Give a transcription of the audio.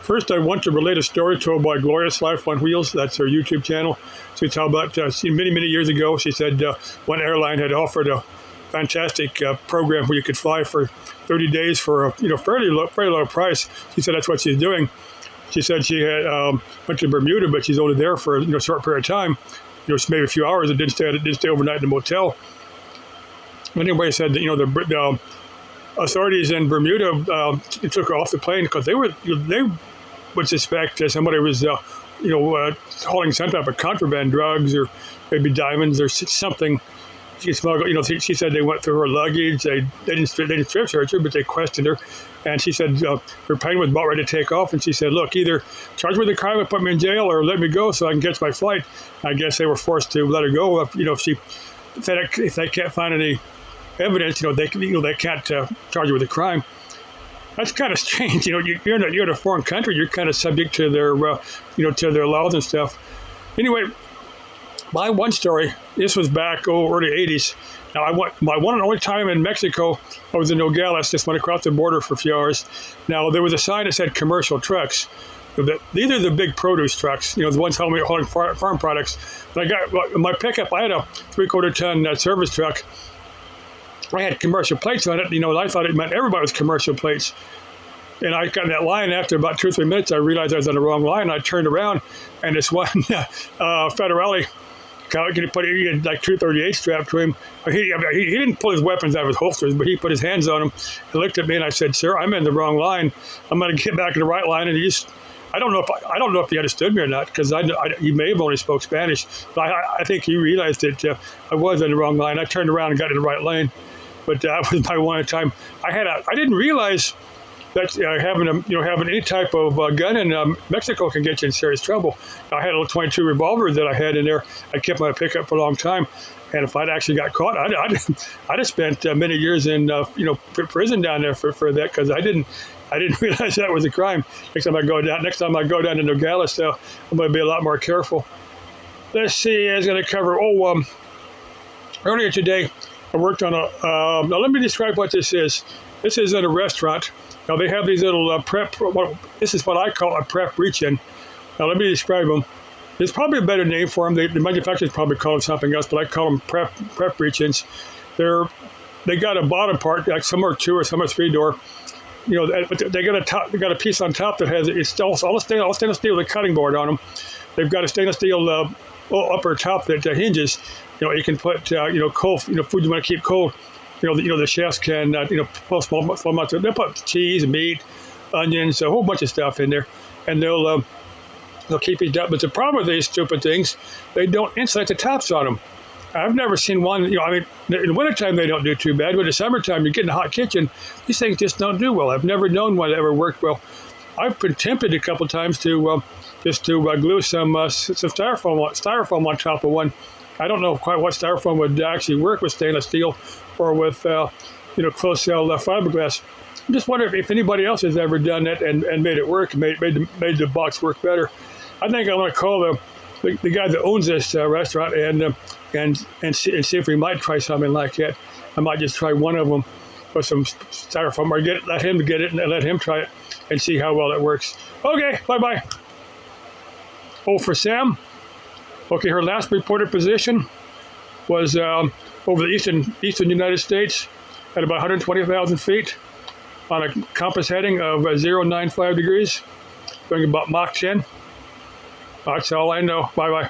First, I want to relate a story told by Glorious Life on Wheels. That's her YouTube channel. She talked about many years ago. She said one airline had offered a fantastic program where you could fly for 30 days for a very low price. She said that's what she's doing. She said she had went to Bermuda, but she's only there for a short period of time. Maybe a few hours. It didn't stay overnight in a motel. Anyway, said that the authorities in Bermuda took her off the plane because they would suspect somebody was hauling some type of contraband drugs or maybe diamonds or something. She smuggled. She said they went through her luggage. They didn't strip search her, but they questioned her, and she said her plane was about ready to take off. And she said, "Look, either charge me with a crime and put me in jail, or let me go so I can catch my flight." I guess they were forced to let her go. If they can't find any evidence, they can't charge her with a crime. That's kind of strange. You're in a foreign country. You're kind of subject to their to their laws and stuff. Anyway. My one story, this was back early 80s. Now, my one and only time in Mexico, I was in Nogales, just went across the border for a few hours. Now, there was a sign that said commercial trucks. These are the big produce trucks, the ones hauling farm products. And I got my pickup, I had a 3/4 ton service truck. I had commercial plates on it, and I thought it meant everybody was commercial plates. And I got in that line after about 2 or 3 minutes. I realized I was on the wrong line. I turned around, and this one Federale, he had like 238 strapped to him. He didn't pull his weapons out of his holsters, but he put his hands on them and looked at me, and I said, "Sir, I'm in the wrong line. I'm going to get back in the right line." And I don't know if he understood me or not, because he may have only spoke Spanish, but I think he realized that I was in the wrong line. I turned around and got in the right lane, but that was my one time. I didn't realize that having any type of gun in Mexico can get you in serious trouble. I had a little .22 revolver that I had in there. I kept my pickup for a long time, and if I'd actually got caught, I'd have spent many years in prison down there for that, because I didn't realize that was a crime. Next time I go down to Nogales, I'm going to be a lot more careful. Let's see. I was going to cover. Earlier today, I worked on a. Now let me describe what this is. This is at a restaurant. Now, they have these little this is what I call a prep reach-in. Now, let me describe them. There's probably a better name for them. The manufacturers probably call them something else, but I call them prep reach-ins. They got a bottom part, like some are 2 or some are 3 door. But they got a piece on top that has it's all stainless steel with a cutting board on them. They've got a stainless steel upper top that hinges. You can put cold, food you want to keep cold. The chefs can, pull small amounts of. They'll put cheese, meat, onions, a whole bunch of stuff in there, and they'll keep it up. But the problem with these stupid things, they don't insulate the tops on them. I've never seen one. In the wintertime they don't do too bad, but in the summertime you get in a hot kitchen, these things just don't do well. I've never known one that ever worked well. I've been tempted a couple times to glue some styrofoam on top of one. I don't know quite what styrofoam would actually work with stainless steel or with closed cell fiberglass. I'm just wondering if anybody else has ever done that and made it work, made the box work better. I think I'm going to call the guy that owns this restaurant and see if we might try something like that. I might just try one of them with some styrofoam, or let him get it and let him try it and see how well it works. Okay, bye-bye. For Sam. Okay, her last reported position was over the eastern United States at about 120,000 feet on a compass heading of 095 degrees, going about Mach 10. That's all I know. Bye-bye.